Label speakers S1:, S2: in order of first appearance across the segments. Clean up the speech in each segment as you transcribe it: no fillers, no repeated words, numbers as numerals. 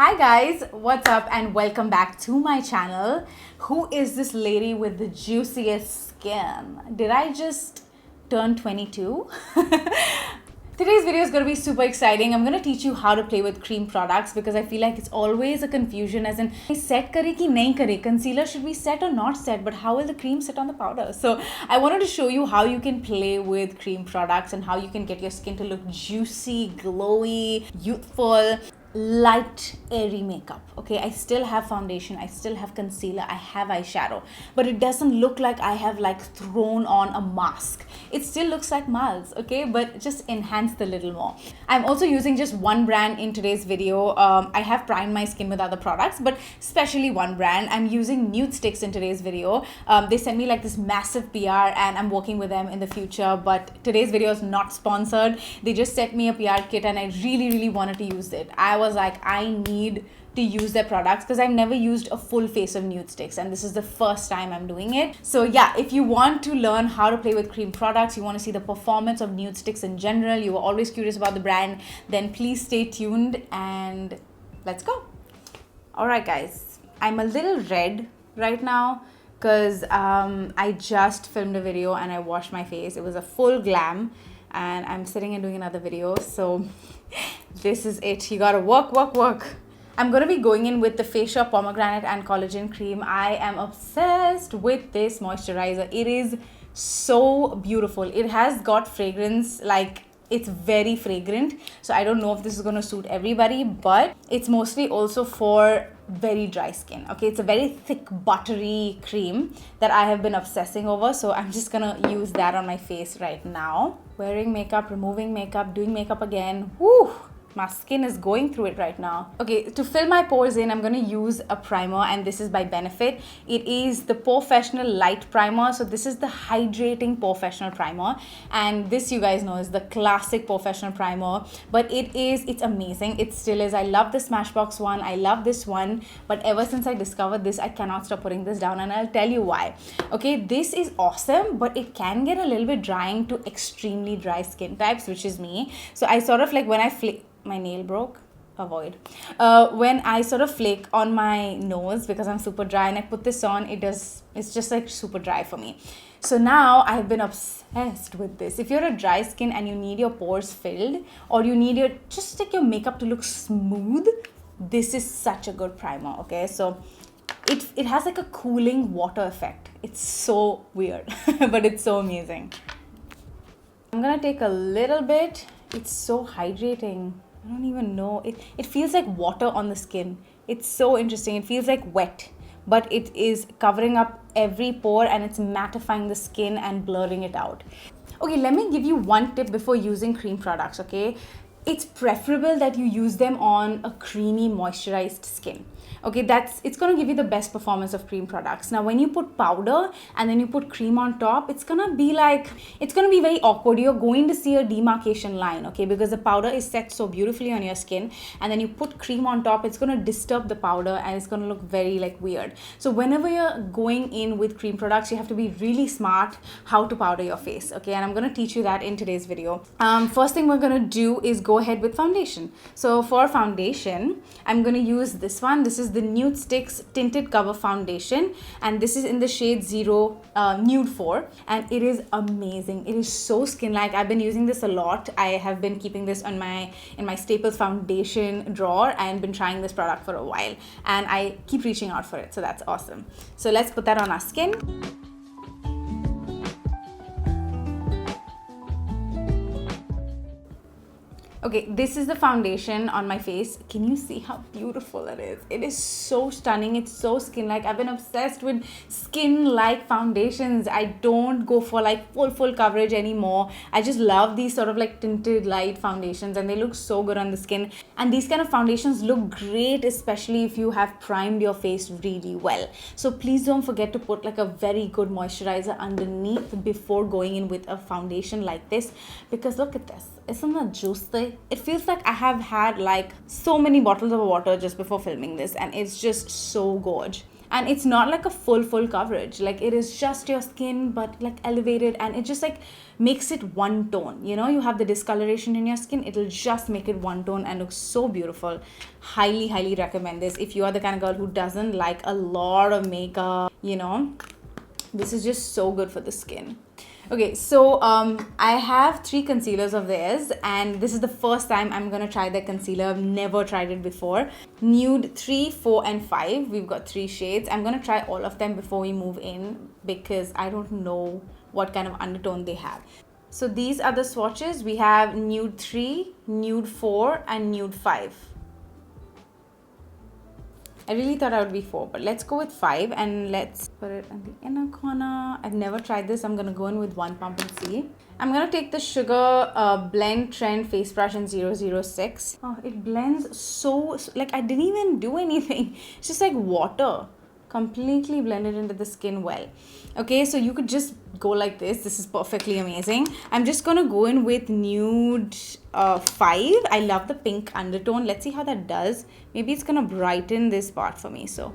S1: Hi guys, what's up and welcome back to my channel. Who is this lady with the juiciest skin? Did I just turn 22? Today's video is going to be super exciting. I'm going to teach you how to play with cream products because I feel like it's always a confusion as in set kare ki nahi kare. Concealer should be set or not set, but how will the cream sit on the powder? So I wanted to show you how you can play with cream products and how you can get your skin to look juicy, glowy, youthful, light, airy makeup. Okay, I still have foundation, I still have concealer, I have eyeshadow, but it doesn't look like I have like thrown on a mask. It still looks like miles, okay, but just enhanced a little more. I'm also using just one brand in today's video. I have primed my skin with other products, but especially one brand. I'm using Nudestix in today's video. They sent me like this massive PR and I'm working with them in the future, but today's video is not sponsored. They just sent me a PR kit and I really wanted to use it. I was like, I need to use their products because I've never used a full face of Nudestix and this is the first time I'm doing it. So yeah, if you want to learn how to play with cream products, you want to see the performance of Nudestix in general, you were always curious about the brand, then please stay tuned and let's go. Alright guys, I'm a little red right now because I just filmed a video and I washed my face. It was a full glam and I'm sitting and doing another video, so this is it. You gotta work. I'm gonna be going in with the Face Shop Pomegranate and Collagen Cream. I am obsessed with this moisturizer. It is so beautiful. It has got fragrance, like it's very fragrant. So I don't know if this is gonna suit everybody, but it's mostly also for very dry skin. Okay, it's a very thick buttery cream that I have been obsessing over, so I'm just gonna use that on my face right now. Wearing makeup, removing makeup, doing makeup again. Woo! My skin is going through it right now. Okay, to fill my pores in, I'm going to use a primer and this is by Benefit. It is the Professional Light Primer. So this is the Hydrating Professional Primer. And this, you guys know, is the classic Professional Primer. But it's amazing. It still is. I love the Smashbox one. I love this one. But ever since I discovered this, I cannot stop putting this down. And I'll tell you why. Okay, this is awesome, but it can get a little bit drying to extremely dry skin types, which is me. So I sort of like when I my nail broke, avoid. When I sort of flake on my nose because I'm super dry and I put this on, it's just like super dry for me. So now I've been obsessed with this. If you're a dry skin and you need your pores filled or you need just like your makeup to look smooth, this is such a good primer, okay? So it has like a cooling water effect. It's so weird, but it's so amazing. I'm gonna take a little bit. It's so hydrating. I don't even know. It feels like water on the skin. It's so interesting. It feels like wet, but it is covering up every pore and it's mattifying the skin and blurring it out. Okay, let me give you one tip before using cream products, okay? It's preferable that you use them on a creamy, moisturized skin. Okay, it's going to give you the best performance of cream products. Now, when you put powder and then you put cream on top, it's going to be very awkward. You're going to see a demarcation line, okay, because the powder is set so beautifully on your skin and then you put cream on top, it's going to disturb the powder and it's going to look very like weird. So whenever you're going in with cream products, you have to be really smart how to powder your face, okay, and I'm going to teach you that in today's video. First thing we're going to do is go ahead with foundation. So for foundation, I'm going to use this one. This is the Nudestix Tinted Cover Foundation and this is in the shade 0 Nude 4 and it is amazing. It is so skin-like. I've been using this a lot. I have been keeping this in my Staples foundation drawer and been trying this product for a while and I keep reaching out for it, so that's awesome. So let's put that on our skin. Okay, this is the foundation on my face. Can you see how beautiful it is? It is so stunning. It's so skin-like. I've been obsessed with skin-like foundations. I don't go for like full coverage anymore. I just love these sort of like tinted light foundations and they look so good on the skin. And these kind of foundations look great, especially if you have primed your face really well. So please don't forget to put like a very good moisturizer underneath before going in with a foundation like this because look at this. Isn't that juicy? It feels like I have had like so many bottles of water just before filming this and it's just so gorgeous. And it's not like a full coverage. Like, it is just your skin, but like elevated, and it just like makes it one tone. You know, you have the discoloration in your skin, it'll just make it one tone and look so beautiful. Highly recommend this if you are the kind of girl who doesn't like a lot of makeup. You know, this is just so good for the skin. Okay, so I have 3 concealers of theirs, and this is the first time I'm gonna try their concealer. I've never tried it before. Nude 3, 4 and 5. We've got 3 shades. I'm gonna try all of them before we move in because I don't know what kind of undertone they have. So these are the swatches. We have Nude 3, Nude 4 and Nude 5. I really thought I would be 4, but let's go with 5 and let's put it in the inner corner. I've never tried this. I'm gonna go in with 1 pump and see. I'm gonna take the Sugar Blend Trend Face Brush in 006. Oh, it blends so, like I didn't even do anything. It's just like water. Completely blended into the skin well. Okay, so you could just go like this. This is perfectly amazing. I'm just gonna go in with Nude 5. I love the pink undertone. Let's see how that does. Maybe it's gonna brighten this part for me. So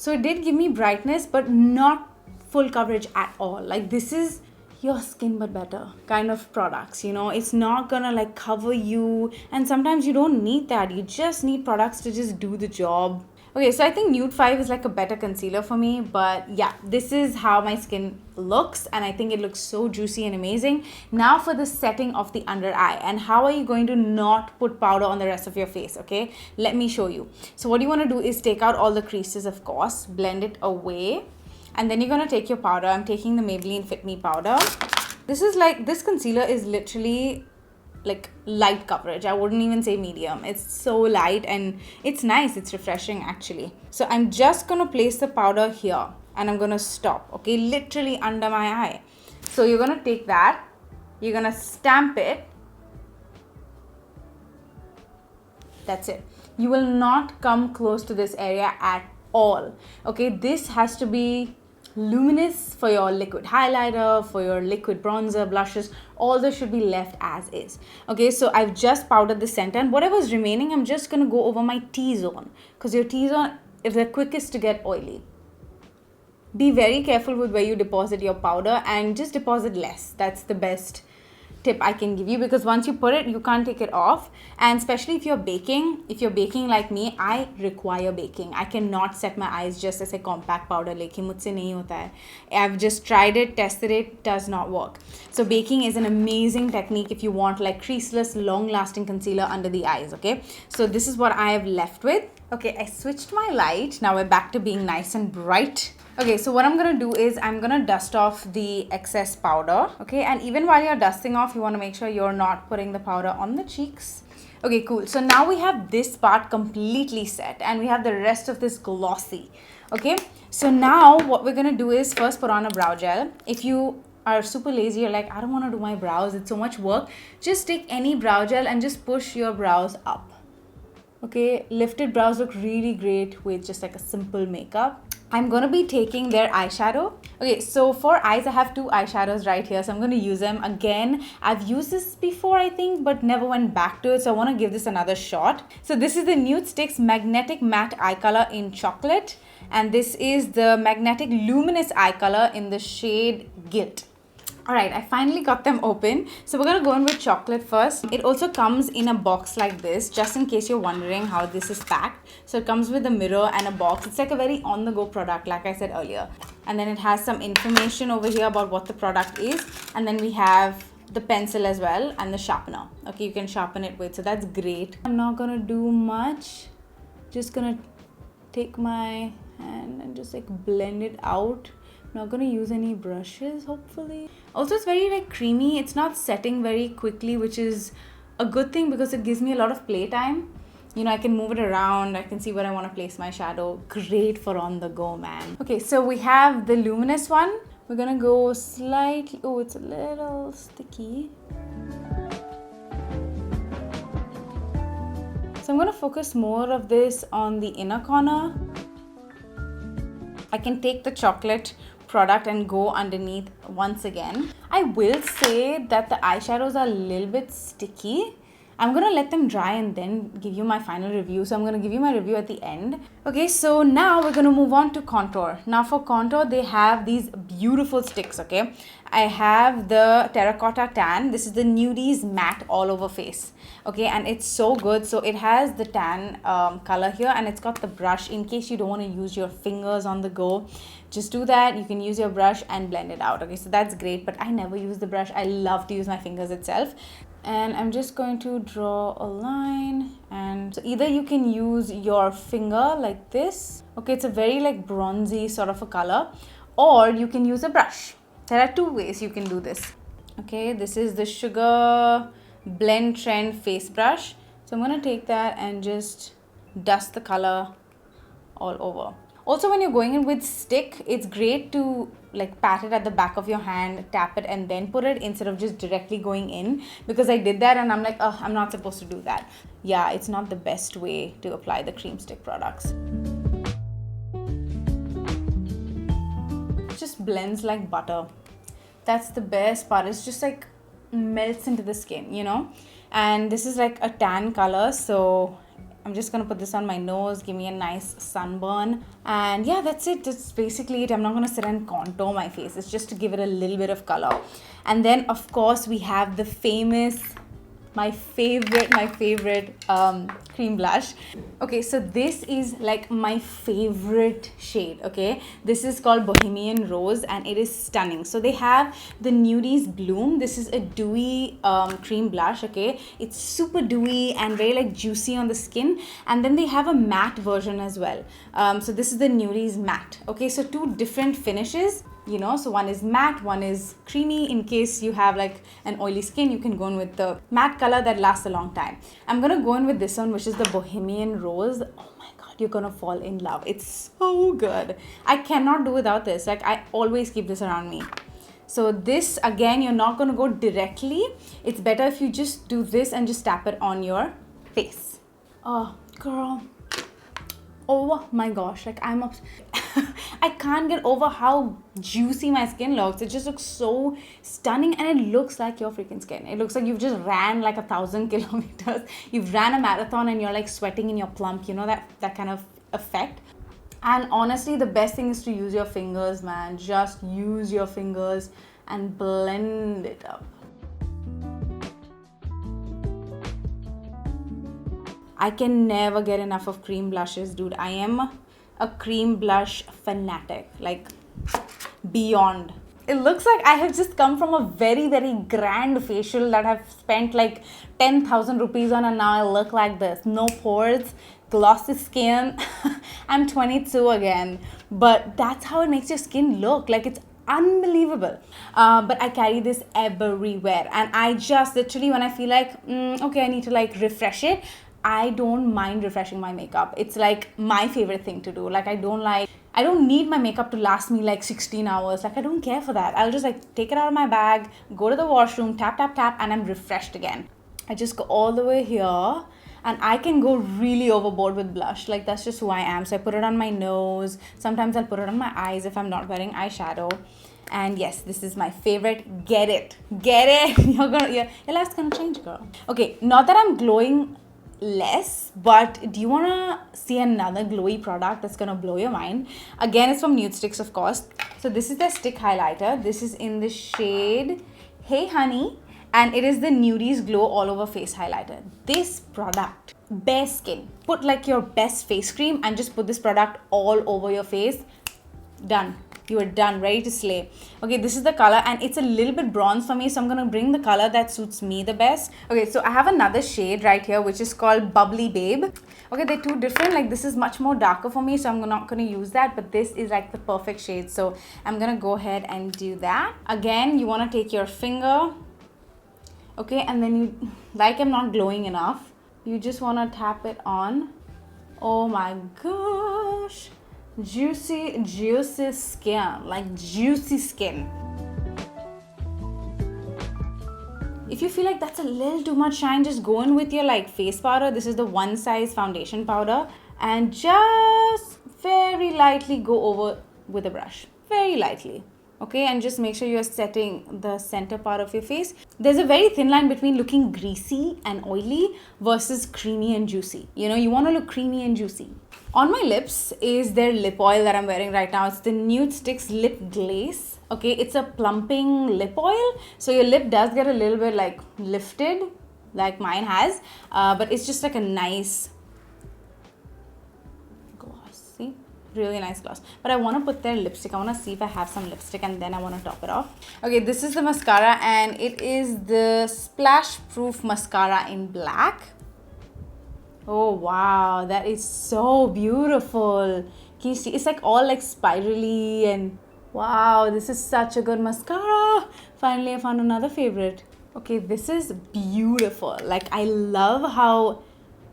S1: it did give me brightness, but not full coverage at all. Like, this is your skin but better kind of products, you know. It's not gonna like cover you, and sometimes you don't need that. You just need products to just do the job. Okay, so I think Nude 5 is like a better concealer for me, but yeah, this is how my skin looks, and I think it looks so juicy and amazing. Now for the setting of the under eye, and how are you going to not put powder on the rest of your face, okay? Let me show you. So what you want to do is take out all the creases, of course, blend it away, and then you're going to take your powder. I'm taking the Maybelline Fit Me powder. This is like, this concealer is literally like light coverage. I wouldn't even say medium. It's so light and it's nice. It's refreshing actually. So I'm just going to place the powder here and I'm going to stop, okay? Literally under my eye. So you're going to take that. You're going to stamp it. That's it. You will not come close to this area at all, okay? This has to be luminous for your liquid highlighter, for your liquid bronzer, blushes. All this should be left as is. Okay, so I've just powdered the center, and whatever's remaining, I'm just gonna go over my T-zone, because your T-zone is the quickest to get oily. Be very careful with where you deposit your powder, and just deposit less. That's the best tip I can give you, because once you put it, you can't take it off. And especially if you're baking like me, I require baking. I cannot set my eyes just as a compact powder. Lekin mujhse nahi hota hai. I've just tried it, tested it, does not work. So baking is an amazing technique if you want like creaseless, long-lasting concealer under the eyes, okay? So this is what I have left with. Okay, I switched my light. Now we're back to being nice and bright. Okay, so what I'm gonna do is I'm gonna dust off the excess powder, okay? And even while you're dusting off, you wanna make sure you're not putting the powder on the cheeks. Okay, cool. So now we have this part completely set and we have the rest of this glossy, okay? So now what we're gonna do is first put on a brow gel. If you are super lazy, you're like, I don't wanna do my brows, it's so much work, just take any brow gel and just push your brows up. Okay, lifted brows look really great with just like a simple makeup. I'm going to be taking their eyeshadow. Okay, so for eyes, I have 2 eyeshadows right here. So I'm going to use them. Again, I've used this before, I think, but never went back to it. So I want to give this another shot. So this is the Nudestix Magnetic Matte Eye Color in Chocolate. And this is the Magnetic Luminous Eye Color in the shade Gilt. Alright, I finally got them open. So we're going to go in with chocolate first. It also comes in a box like this, just in case you're wondering how this is packed. So it comes with a mirror and a box. It's like a very on-the-go product, like I said earlier. And then it has some information over here about what the product is. And then we have the pencil as well and the sharpener. Okay, you can sharpen it with. So that's great. I'm not going to do much. Just going to take my hand and just like blend it out. Not gonna use any brushes, hopefully. Also, it's very like creamy. It's not setting very quickly, which is a good thing because it gives me a lot of playtime. You know, I can move it around. I can see where I want to place my shadow. Great for on the go, man. Okay, so we have the luminous one. We're gonna go slightly. Oh, it's a little sticky. So I'm gonna focus more of this on the inner corner. I can take the chocolate product and go underneath once again. I will say that the eyeshadows are a little bit sticky. I'm gonna let them dry and then give you my final review. So I'm gonna give you my review at the end. Okay, so now we're gonna move on to contour. Now for contour, they have these beautiful sticks, okay? I have the Terracotta Tan. This is the Nudies matte all over face. Okay, and it's so good. So it has the tan color here, and it's got the brush in case you don't want to use your fingers on the go. Just do that. You can use your brush and blend it out. Okay, so that's great, but I never use the brush. I love to use my fingers itself. And I'm just going to draw a line, and so either you can use your finger like this. Okay, it's a very like bronzy sort of a color, or you can use a brush. There are two ways you can do this. Okay, this is the Sugar Blend Trend face brush. So I'm going to take that and just dust the color all over. Also, when you're going in with stick, it's great to like pat it at the back of your hand, tap it and then put it instead of just directly going in, because I did that and I'm like, oh, I'm not supposed to do that. Yeah, it's not the best way to apply the cream stick products. It just blends like butter. That's the best part. It's just like melts into the skin, you know. And this is like a tan color, so I'm just gonna put this on my nose, give me a nice sunburn, and yeah, that's it. That's basically it. I'm not gonna sit and contour my face. It's just to give it a little bit of color. And then of course we have the famous, my favorite cream blush. Okay, so this is like my favorite shade. Okay, this is called Bohemian Rose and it is stunning. So they have the Nudies Bloom. This is a dewy cream blush. Okay, it's super dewy and very like juicy on the skin, and then they have a matte version as well. So this is the Nudies matte. Okay, so two different finishes, you know, so one is matte, one is creamy. In case you have like an oily skin, you can go in with the matte color that lasts a long time. I'm gonna go in with this one, which is the Bohemian Rose. Oh my god, you're gonna fall in love. It's so good. I cannot do without this. Like, I always keep this around me. So this, again, you're not gonna go directly. It's better if you just do this and just tap it on your face. Oh girl, oh my gosh, like I'm I can't get over how juicy my skin looks. It just looks so stunning, and it looks like your freaking skin. It looks like you've just ran like 1,000 kilometers. You've ran a marathon and you're like sweating in your plump, you know, that kind of effect. And honestly, the best thing is to use your fingers, man. Just use your fingers and blend it up. I can never get enough of cream blushes, dude. I am a cream blush fanatic, like beyond. It looks like I have just come from a very, very grand facial that I've spent like 10,000 rupees on, and now I look like this. No pores, glossy skin. I'm 22 again, but that's how it makes your skin look. Like, it's unbelievable. But I carry this everywhere, and I just literally, when I feel like okay, I need to like refresh it, I don't mind refreshing my makeup. It's like my favorite thing to do. Like, I don't need my makeup to last me like 16 hours. Like, I don't care for that. I'll just like take it out of my bag, go to the washroom, tap, tap, tap, and I'm refreshed again. I just go all the way here, and I can go really overboard with blush. Like, that's just who I am. So I put it on my nose. Sometimes I'll put it on my eyes if I'm not wearing eyeshadow. And yes, this is my favorite. Get it. Get it. Your life's gonna change, girl. Okay, not that I'm glowing less, but do you want to see another glowy product that's gonna blow your mind? Again, it's from Nudestix, of course. So this is their stick highlighter. This is in the shade Hey Honey, and it is the Nudies Glow All Over Face Highlighter. This product, bare skin. Put like your best face cream and just put this product all over your face. Done. You are done, ready to slay. Okay, this is the color, and it's a little bit bronze for me, so I'm gonna bring the color that suits me the best. Okay, so I have another shade right here, which is called Bubbly Babe. Okay, they're two different. Like, this is much more darker for me, so I'm not gonna use that, but this is like the perfect shade, so I'm gonna go ahead and do that. Again, you wanna take your finger, okay, and then you, like, I'm not glowing enough, you just wanna tap it on. Oh my gosh. Juicy skin, like juicy skin. If you feel like that's a little too much shine, just go in with your like face powder. This is the One Size foundation powder, and just very lightly go over with a brush, very lightly. Okay, and just make sure you're setting the center part of your face. There's a very thin line between looking greasy and oily versus creamy and juicy. You know, you want to look creamy and juicy. On my lips is their lip oil that I'm wearing right now. It's the Nudestix Lip Glace. Okay, it's a plumping lip oil, so your lip does get a little bit like lifted, like mine has, but it's just like a nice gloss. See? Really nice gloss. But I want to put their lipstick. I want to see if I have some lipstick and then I want to top it off. Okay, this is the mascara and it is the Splash Proof Mascara in black. Oh wow, that is so beautiful. Can you see? It's like all like spirally and wow, this is such a good mascara. Finally, I found another favorite. Okay, this is beautiful. Like I love how,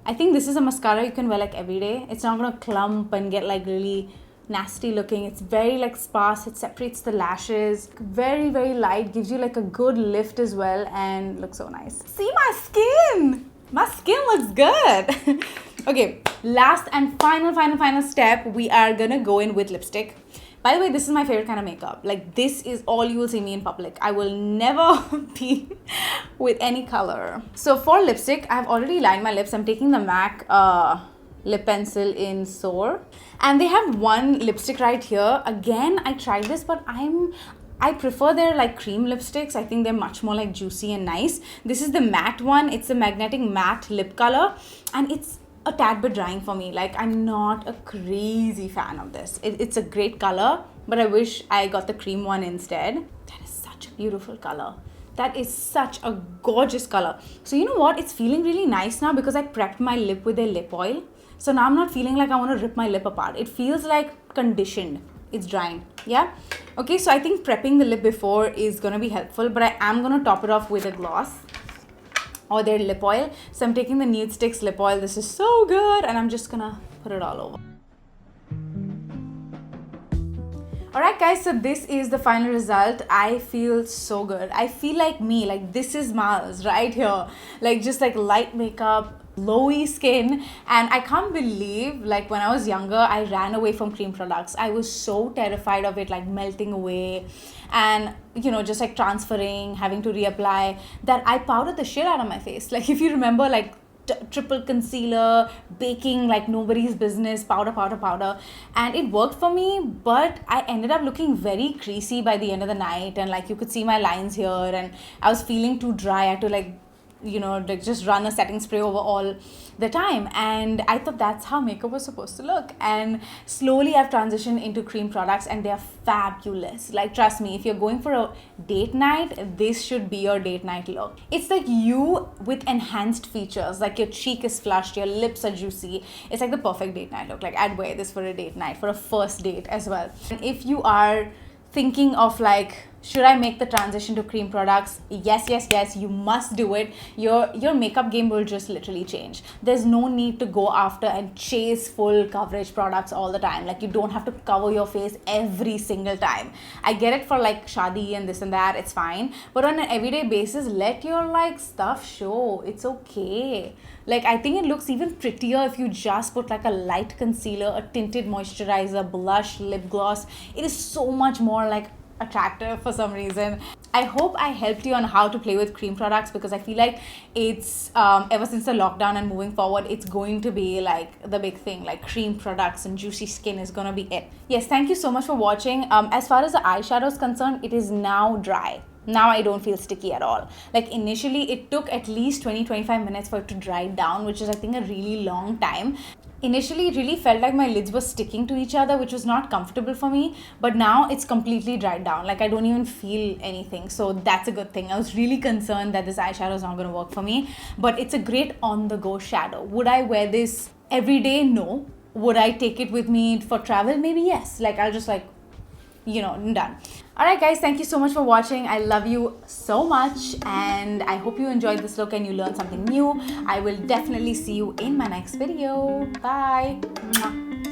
S1: I think this is a mascara you can wear like every day. It's not gonna clump and get like really nasty looking. It's very like sparse. It separates the lashes. Very, very light. Gives you like a good lift as well and looks so nice. See my skin? My skin looks good. Okay, last and final step. We are gonna go in with lipstick. By the way, this is my favorite kind of makeup. Like this is all you will see me in public. I will never be with any color. So for lipstick, I've already lined my lips. I'm taking the M.A.C lip pencil in Soar. And they have one lipstick right here. Again, I tried this, but I prefer their like cream lipsticks. I think they're much more like juicy and nice. This is the matte one. It's a magnetic matte lip color. And it's a tad bit drying for me. Like I'm not a crazy fan of this. It's a great color, but I wish I got the cream one instead. That is such a beautiful color. That is such a gorgeous color. So you know what? It's feeling really nice now because I prepped my lip with a lip oil. So now I'm not feeling like I want to rip my lip apart. It feels like conditioned. It's drying. Yeah. Okay. So I think prepping the lip before is going to be helpful, but I am going to top it off with a gloss or their lip oil. So I'm taking the Nudestix lip oil. This is so good. And I'm just going to put it all over. Alright guys, so this is the final result. I feel so good. I feel like me, like this is Mars right here. Like just like light makeup, glowy skin, and I can't believe like when I was younger I ran away from cream products. I was so terrified of it like melting away and you know just like transferring, having to reapply, that I powdered the shit out of my face. Like if you remember, like triple concealer, baking like nobody's business, powder, and it worked for me, but I ended up looking very creasy by the end of the night, and like you could see my lines here, and I was feeling too dry. I had to like, you know, like just run a setting spray over all the time, and I thought that's how makeup was supposed to look. And slowly I've transitioned into cream products and they're fabulous. Like trust me, if you're going for a date night, this should be your date night look. It's like you with enhanced features, like your cheek is flushed, your lips are juicy. It's like the perfect date night look. Like I'd wear this for a date night, for a first date as well. And if you are thinking of like, should I make the transition to cream products? Yes, you must do it. Your makeup game will just literally change. There's no need to go after and chase full coverage products all the time. Like you don't have to cover your face every single time. I get it for like shadi and this and that, it's fine. But on an everyday basis, let your like stuff show. It's okay. Like I think it looks even prettier if you just put like a light concealer, a tinted moisturizer, blush, lip gloss. It is so much more like attractive for some reason. I hope I helped you on how to play with cream products, because I feel like it's ever since the lockdown and moving forward, it's going to be like the big thing. Like cream products and juicy skin is gonna be it. Yes, thank you so much for watching. As far as the eyeshadow is concerned, it is now dry. Now I don't feel sticky at all. Like initially it took at least 20-25 minutes for it to dry down, which is I think a really long time. Initially, it really felt like my lids were sticking to each other, which was not comfortable for me. But now it's completely dried down. Like I don't even feel anything. So that's a good thing. I was really concerned that this eyeshadow is not going to work for me. But it's a great on-the-go shadow. Would I wear this every day? No. Would I take it with me for travel? Maybe yes. Like I'll just like, you know, done. Alright guys, thank you so much for watching. I love you so much and I hope you enjoyed this look and you learned something new. I will definitely see you in my next video. Bye. Mwah.